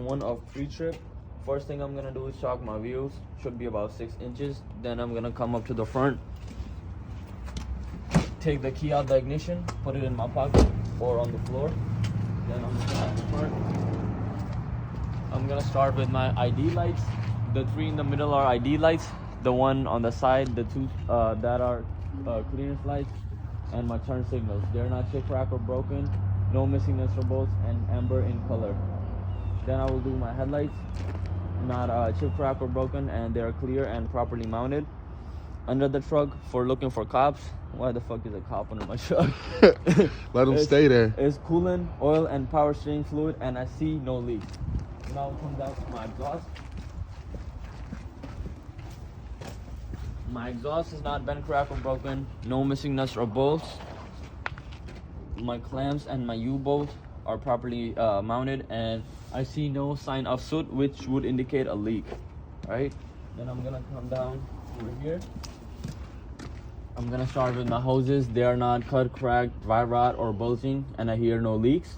one of pre-trip. First thing I'm gonna do is shock my wheels. Should be about 6 inches. Then I'm gonna come up to the front, take the key out the ignition, put it in my pocket or on the floor. Then I'm gonna at the front. I'm gonna start with my ID lights. The 3 in the middle are ID lights. The one on the side, the 2 that are clearance lights, and my turn signals. They're not chip crack or broken, no missing nuts or bolts, and amber in color. Then I will do my headlights, not chip crack or broken, and they're clear and properly mounted. Under the truck, for looking for cops. Why the fuck is a cop under my truck? Let them stay there. It's coolant, oil, and power steering fluid, and I see no leaks. Now I'll come down to my exhaust. My exhaust is not bent, cracked, or broken. No missing nuts or bolts. My clamps and my U-bolt are properly mounted, and I see no sign of soot, which would indicate a leak. Right? Then I'm gonna come down over here. I'm gonna start with my hoses. They are not cut, cracked, dry rot, or bulging, and I hear no leaks.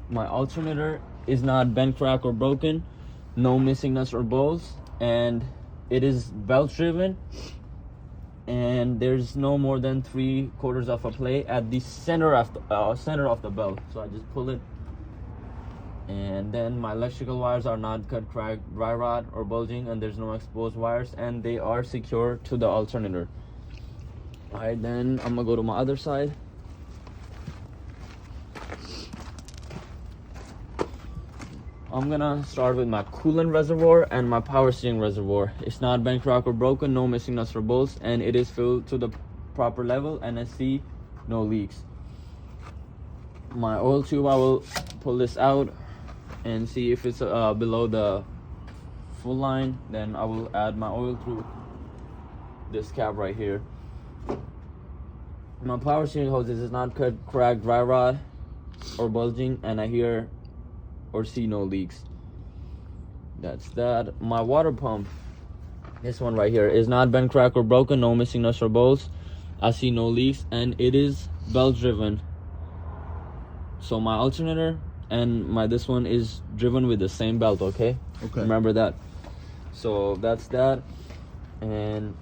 My alternator is not bent, cracked, or broken. No missing nuts or bolts, and it is belt driven, and there's no more than 3/4 of a play at the center of the belt. So I just pull it, and then my electrical wires are not cut, cracked, dry rot, or bulging, and there's no exposed wires, and they are secure to the alternator. Alright, then I'm gonna go to my other side. I'm gonna start with my coolant reservoir and my power steering reservoir. It's not bent, cracked, or broken, no missing nuts or bolts, and it is filled to the proper level, and I see no leaks. My oil tube, I will pull this out and see if it's below the full line. Then I will add my oil through this cap right here. My power steering hoses is not cut, cracked, dry rot, or bulging, and I hear or see no leaks. That's that. My water pump, this one right here, is not bent, cracked, or broken, no missing nuts or bolts. I see no leaks, and it is belt driven. So my alternator and this one is driven with the same belt. Okay, remember that. So that's that. And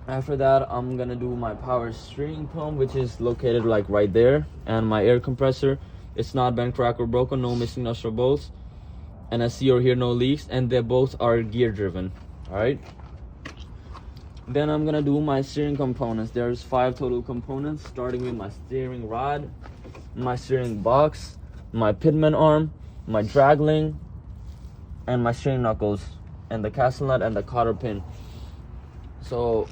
after that, I'm gonna do my power steering pump, which is located like right there, and my air compressor. It's not bent, cracked, or broken, no missing nuts or bolts, and I see or hear no leaks, and they both are gear driven. All right. Then I'm gonna do my steering components. There's 5 total components, starting with my steering rod, my steering box, my pitman arm, my drag link, and my steering knuckles, and the castle nut and the cotter pin. So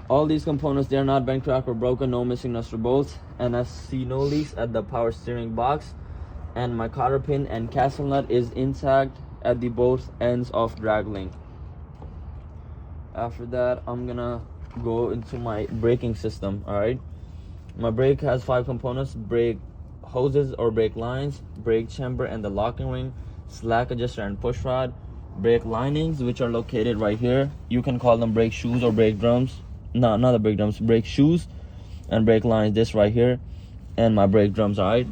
all these components, they're not bent, cracked, or broken, no missing nuts or bolts, and I see no leaks at the power steering box, and my cotter pin and castle nut is intact at the both ends of drag link. After that, I'm gonna go into my braking system. All right, my brake has 5 components: brake hoses or brake lines, brake chamber and the locking ring, slack adjuster and push rod, brake linings, which are located right here. You can call them brake shoes or brake drums. No, not the brake drums, brake shoes, and brake lines, this right here, and my brake drums. All right,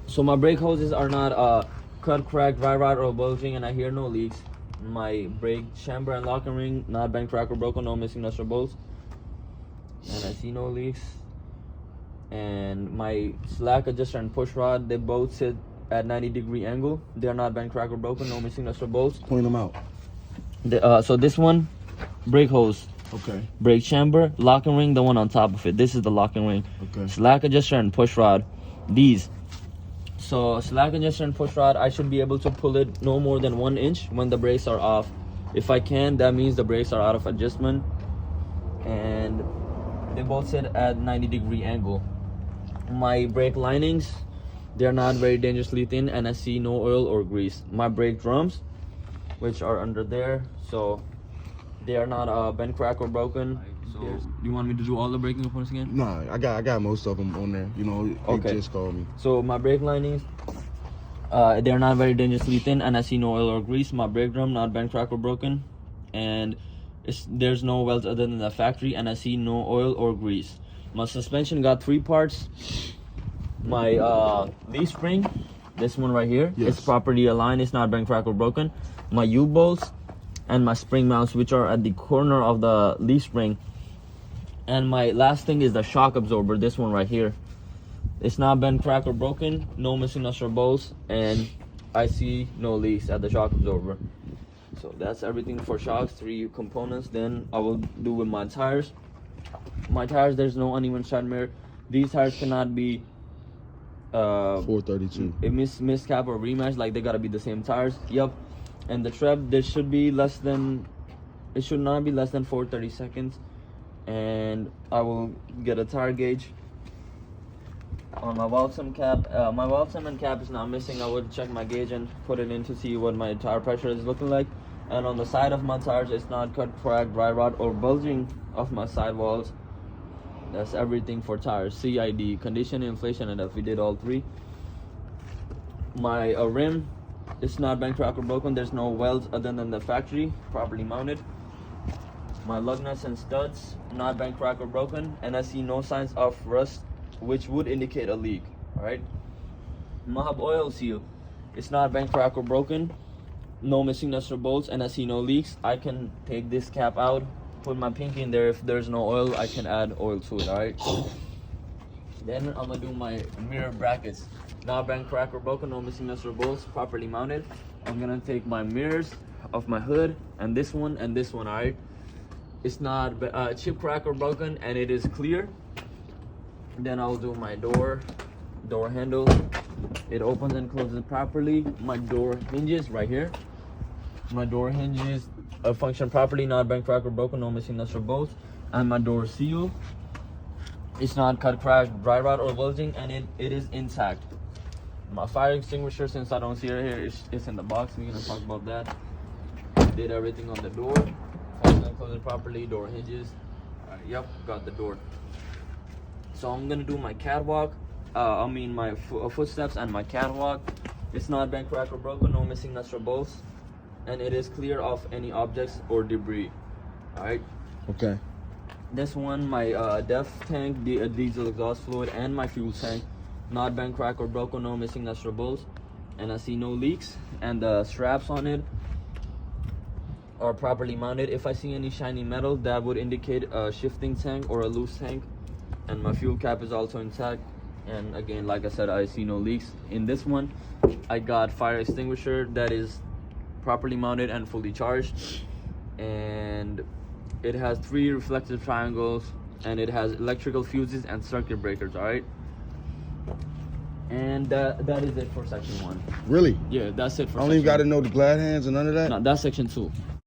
so my brake hoses are not cut, cracked, dry rot, or bulging, and I hear no leaks. My brake chamber and locking ring, not bent, cracked, or broken, no missing nuts or bolts, and I see no leaks. And my slack adjuster and push rod, they both sit at 90-degree angle. They're not bent, cracked, or broken, no missing nuts or bolts. Point them out. So this one, brake hose. Okay. Brake chamber, locking ring, the one on top of it. This is the locking ring. Okay. Slack adjuster and push rod. These. So slack adjuster and push rod, I should be able to pull it no more than 1 inch when the brakes are off. If I can, that means the brakes are out of adjustment, and they both sit at 90-degree angle. My brake linings, they're not very dangerously thin, and I see no oil or grease. My brake drums, which are under there, so they are not bent, cracked, or broken. So you want me to do all the braking components again? Nah, I got most of them on there. You know, okay. Just call me. So my brake linings, they're not very dangerously thin, and I see no oil or grease. My brake drum, not bent, cracked, or broken, and there's no welds other than the factory, and I see no oil or grease. My suspension got 3 parts. My leaf spring, this one right here, Yes. it's properly aligned. It's not bent, cracked, or broken. My U-bolts and my spring mounts, which are at the corner of the leaf spring. And my last thing is the shock absorber, this one right here. It's not bent, cracked, or broken. No missing nuts or bolts, and I see no leaks at the shock absorber. So that's everything for shocks, 3 components. Then I will do with my tires. My tires, there's no uneven side mirror. These tires cannot be 432. a miscap or rematch, like they gotta be the same tires. Yep. And the tread, there should be less than, it should not be less than 4/32. And I will get a tire gauge on my valve stem cap. My valve stem and cap is not missing. I would check my gauge and put it in to see what my tire pressure is looking like. And on the side of my tires, it's not cut, cracked, dry rot, or bulging of my sidewalls. That's everything for tires. CID, condition, inflation, and if we did all 3. My rim, it's not bent, cracked, or broken. There's no welds other than the factory, properly mounted. My lug nuts and studs, not bent, cracked, or broken, and I see no signs of rust, which would indicate a leak. All right. My hub oil seal, it's not bent, cracked, or broken. No missing nuts or bolts, and I see no leaks. I can take this cap out, put my pinky in there. If there's no oil, I can add oil to it. All right. Then I'm gonna do my mirror brackets. Not bent, cracked, or broken. No missing nuts or bolts. Properly mounted. I'm gonna take my mirrors of my hood and this one. All right. It's not chip, crack, or broken, and it is clear. Then I'll do my door handle. It opens and closes properly. My door hinges right here. My door hinges function properly, not bent, cracked, or broken. No missing nuts or bolts. And my door seal, it's not cut, cracked, dry rot, or bulging, and it is intact. My fire extinguisher, since I don't see it here, it's in the box. We're gonna talk about that. Did everything on the door. Open and close it properly. Door hinges. All right, yep, got the door. So I'm gonna do my catwalk. My footsteps and my catwalk. It's not bent, cracked, or broken. No missing nuts or bolts, and it is clear of any objects or debris. All right. Okay. This one, my def tank, diesel exhaust fluid, and my fuel tank, not bent, cracked, or broken. No missing nuts or bolts, and I see no leaks. And the straps on it are properly mounted. If I see any shiny metal, that would indicate a shifting tank or a loose tank. And my fuel cap is also intact. And again, like I said, I see no leaks. In this one, I got fire extinguisher that is properly mounted and fully charged. And it has 3 reflective triangles, and it has electrical fuses and circuit breakers. All right. And that is it for section 1. Really? Yeah, that's it for I don't even got to know the glad hands and none of that? No, that's section 2.